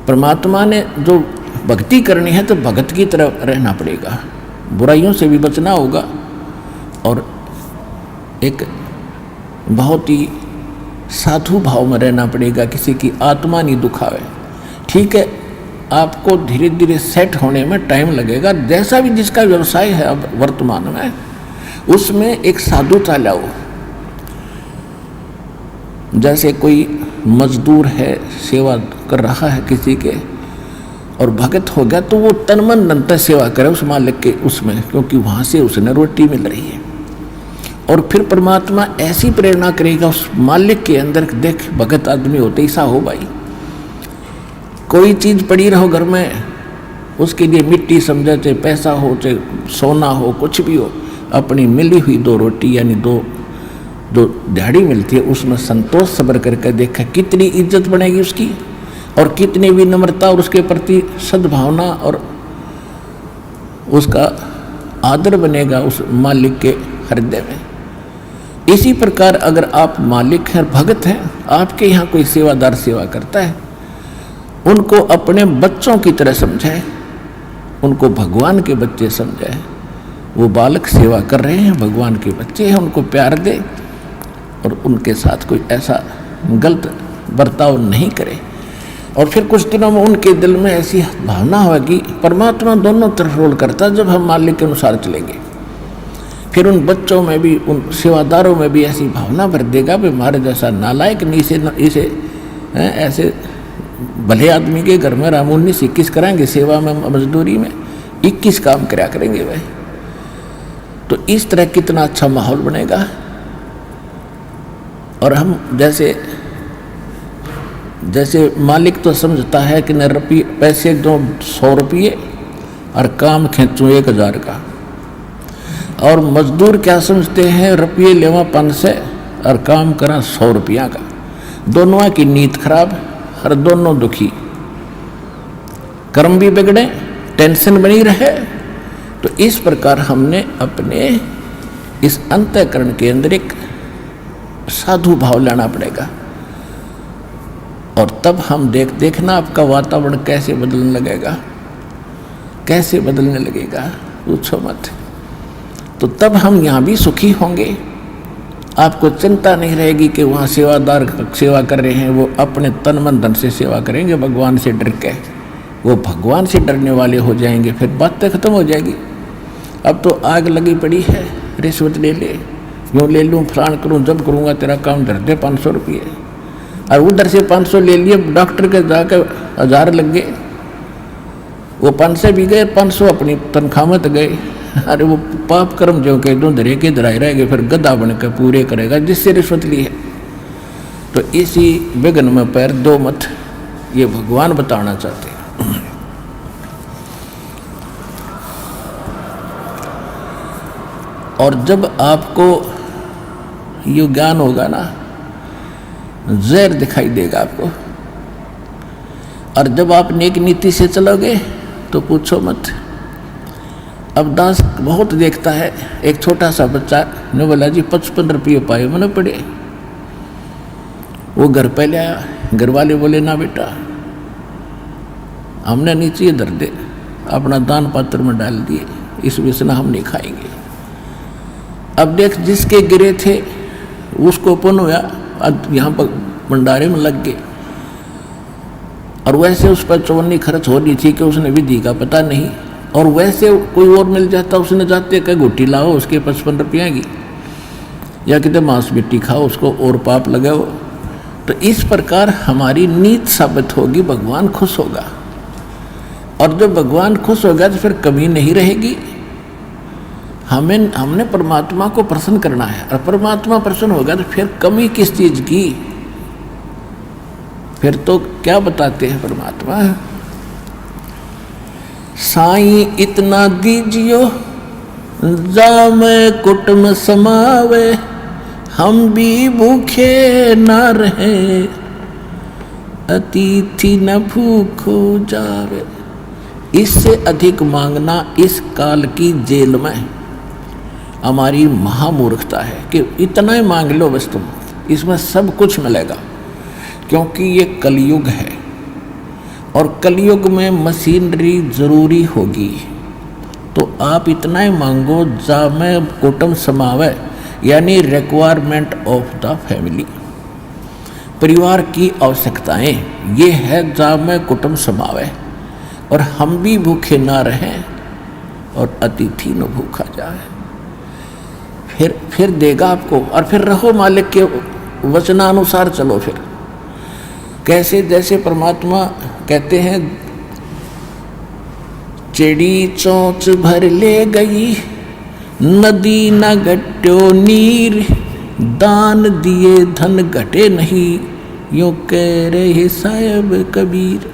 परमात्मा ने जो भक्ति करनी है तो भगत की तरह रहना पड़ेगा, बुराइयों से भी बचना होगा और एक बहुत ही साधु भाव में रहना पड़ेगा, किसी की आत्मा नहीं दुखावे। ठीक है, आपको धीरे धीरे सेट होने में टाइम लगेगा, जैसा भी जिसका व्यवसाय है अब वर्तमान में उसमें एक साधुता लाओ। जैसे कोई मजदूर है, सेवा कर रहा है किसी के और भगत हो गया तो वो तन मन धन से सेवा करे उस मालिक के उसमें, क्योंकि वहाँ से उसने रोटी मिल रही है। और फिर परमात्मा ऐसी प्रेरणा करेगा उस मालिक के अंदर, देख भगत आदमी होते ऐसा हो भाई, कोई चीज़ पड़ी रहो घर में उसके लिए मिट्टी समझे, चाहे पैसा हो चाहे सोना हो कुछ भी हो, अपनी मिली हुई 2 रोटी यानी दो दिहाड़ी मिलती है उसमें संतोष सब्र करके देखा कितनी इज्जत बनेगी उसकी और कितनी विनम्रता और उसके प्रति सद्भावना और उसका आदर बनेगा उस मालिक के हृदय में। इसी प्रकार अगर आप मालिक हैं, भगत हैं, आपके यहाँ कोई सेवादार सेवा करता है, उनको अपने बच्चों की तरह समझाए, उनको भगवान के बच्चे समझाए। वो बालक सेवा कर रहे हैं, भगवान के बच्चे हैं, उनको प्यार दे और उनके साथ कोई ऐसा गलत बर्ताव नहीं करे। और फिर कुछ दिनों में उनके दिल में ऐसी भावना होगी, परमात्मा दोनों तरफ रोल करता है, जब हम मालिक के अनुसार चलेंगे फिर उन बच्चों में भी, उन सेवादारों में भी ऐसी भावना भर देगा भी हमारे जैसा नालायक नहीं, इसे ऐसे भले आदमी के घर में रामून 21 कराएंगे, सेवा में मजदूरी में 21 काम कराया करेंगे भाई। तो इस तरह कितना अच्छा माहौल बनेगा। और हम जैसे मालिक तो समझता है कि न रुपये पैसे दो 100 रुपये और काम खींचूँ 1000 का, और मजदूर क्या समझते हैं, रुपये लेवा 500 और काम करा 100 रुपया का। दोनों की नीयत खराब और दोनों दुखी, कर्म भी बिगड़े, टेंशन बनी रहे। तो इस प्रकार हमने अपने इस अंतःकरण के अंदर एक साधु भाव लाना पड़ेगा और तब हम देखना आपका वातावरण कैसे बदलने लगेगा, कैसे बदलने लगेगा, पूछो मत। तो तब हम यहाँ भी सुखी होंगे, आपको चिंता नहीं रहेगी कि वहाँ सेवादार सेवा कर रहे हैं, वो अपने तन मन धन से सेवा करेंगे भगवान से डर के, वो भगवान से डरने वाले हो जाएंगे, फिर बातें खत्म हो जाएगी। अब तो आग लगी पड़ी है, रिश्वत ले ले, यूँ ले लूँ, फलान करूँ, जब करूँगा तेरा काम धर दे 500 रुपये, और उधर से 500 ले लिए, डॉक्टर के जाकर 1000 लग गए, वो 500 भी गए, 500 अपनी तनख्वाह में तो गए। अरे वो पाप कर्म जो के दो धरे के धराए रहेंगे, फिर गधा बन कर पूरे करेगा जिससे रिश्वत ली है। तो इसी विघ्न में पैर दो मत, ये भगवान बताना चाहते हैं। और जब आपको ये ज्ञान होगा ना, जहर दिखाई देगा आपको, और जब आप नेक नीति से चलोगे तो पूछो मत। अब दास बहुत देखता है, एक छोटा सा बच्चा ने बोला जी 55 रुपये पाए मैंने पड़े, वो घर पे ले आया, घर वाले बोले ना बेटा हमने नीचे धर दे, अपना दान पात्र में डाल दिए, इस विषना हम नहीं खाएंगे। अब देख जिसके गिरे थे उसको पुण्य हुआ, अब यहाँ पर भंडारे में लग गए, और वैसे उस पर चौवन्नी खर्च हो रही थी कि उसने विधि का पता नहीं, और वैसे कोई और मिल जाता उसने जाते कह घुट्टी लाओ उसके 55 रुपये की, या कितने मांस मिट्टी खाओ उसको और पाप लगाओ। तो इस प्रकार हमारी नीत साबित होगी, भगवान खुश होगा, और जब भगवान खुश होगा तो फिर कमी नहीं रहेगी। हमने परमात्मा को प्रसन्न करना है, और परमात्मा प्रसन्न होगा तो फिर कमी किस चीज की, फिर तो क्या बताते हैं परमात्मा, साईं इतना दीजियो जामे कुटुम समावे, हम भी भूखे न रहे अतिथि न भूखो जावे। इससे अधिक मांगना इस काल की जेल में हमारी महामूर्खता है कि इतना ही मांग लो बस तुम, इसमें सब कुछ मिलेगा, क्योंकि ये कलयुग है और कलयुग में मशीनरी जरूरी होगी, तो आप इतना ही मांगो जा में कुटुंब समावे, यानी रिक्वायरमेंट ऑफ द फैमिली, परिवार की आवश्यकताएं ये है जा में कुटुंब समावे, और हम भी भूखे ना रहें और अतिथि न भूखा जाए। फिर देगा आपको, और फिर रहो मालिक के वचनानुसार चलो। फिर कैसे, जैसे परमात्मा कहते हैं, चिड़ी चोंच भर ले गई नदी न घट्यो नीर, दान दिए धन घटे नहीं, यूं कह रहे साहिब कबीर।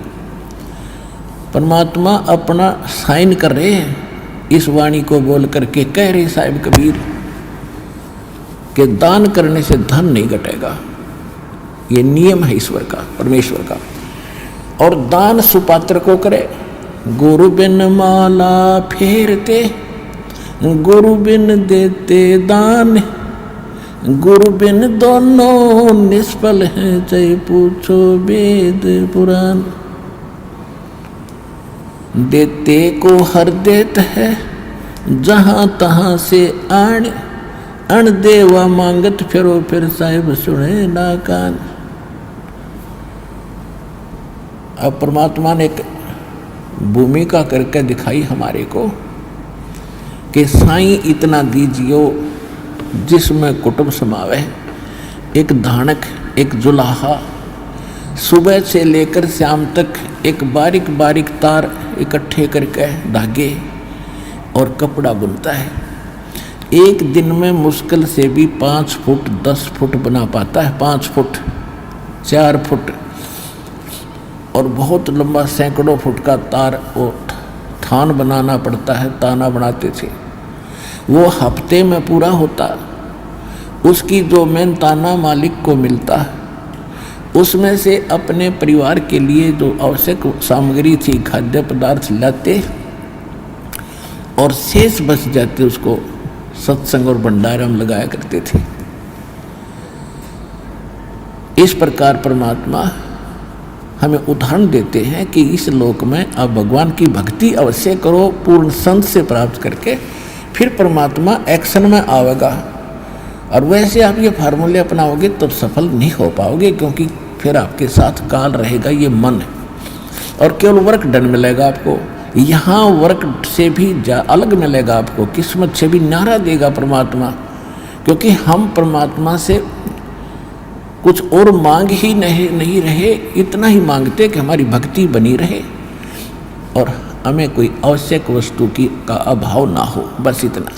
परमात्मा अपना साइन कर रहे हैं इस वाणी को बोल करके, कह रहे साहिब कबीर कि दान करने से धन नहीं घटेगा, ये नियम है ईश्वर का, परमेश्वर का। और दान सुपात्र को करे, गुरु बिन माला फेरते, गुरु बिन देते दान, गुरु बिन दोनों निष्फल हैं, चाहे पूछो वेद पुराण। देते को हर देत है, जहां तहां से आण, अण देवा मांगत फिरो, फिर साहिब सुने ना कान। अब परमात्मा ने एक भूमिका करके दिखाई हमारे को कि साईं इतना दीजियो जिसमें कुटुंब समावे। एक धानक, एक जुलाहा, सुबह से लेकर शाम तक एक बारीक बारीक तार इकट्ठे करके धागे और कपड़ा बुनता है। एक दिन में मुश्किल से भी 5 फुट 10 फुट बना पाता है, 5 फुट 4 फुट, और बहुत लंबा सैकड़ों फुट का तार वो थान बनाना पड़ता है, ताना बनाते थे। वो हफ्ते में पूरा होता। उसकी जो मेन ताना मालिक को मिलता, उसमें से अपने परिवार के लिए जो आवश्यक सामग्री थी, खाद्य पदार्थ लाते, और शेष बच जाते उसको सत्संग और भंडारा में लगाया करते थे। इस प्रकार परमात्मा हमें उदाहरण देते हैं कि इस लोक में आप भगवान की भक्ति अवश्य करो, पूर्ण संत से प्राप्त करके, फिर परमात्मा एक्शन में आवेगा। और वैसे आप ये फार्मूले अपनाओगे तो सफल नहीं हो पाओगे, क्योंकि फिर आपके साथ काल रहेगा, ये मन है, और केवल वर्क डन मिलेगा आपको। यहाँ वर्क से भी अलग मिलेगा आपको, किस्मत से भी न्यारा देगा परमात्मा, क्योंकि हम परमात्मा से कुछ और मांग ही नहीं रहे, इतना ही मांगते कि हमारी भक्ति बनी रहे और हमें कोई आवश्यक वस्तु का अभाव ना हो, बस इतना।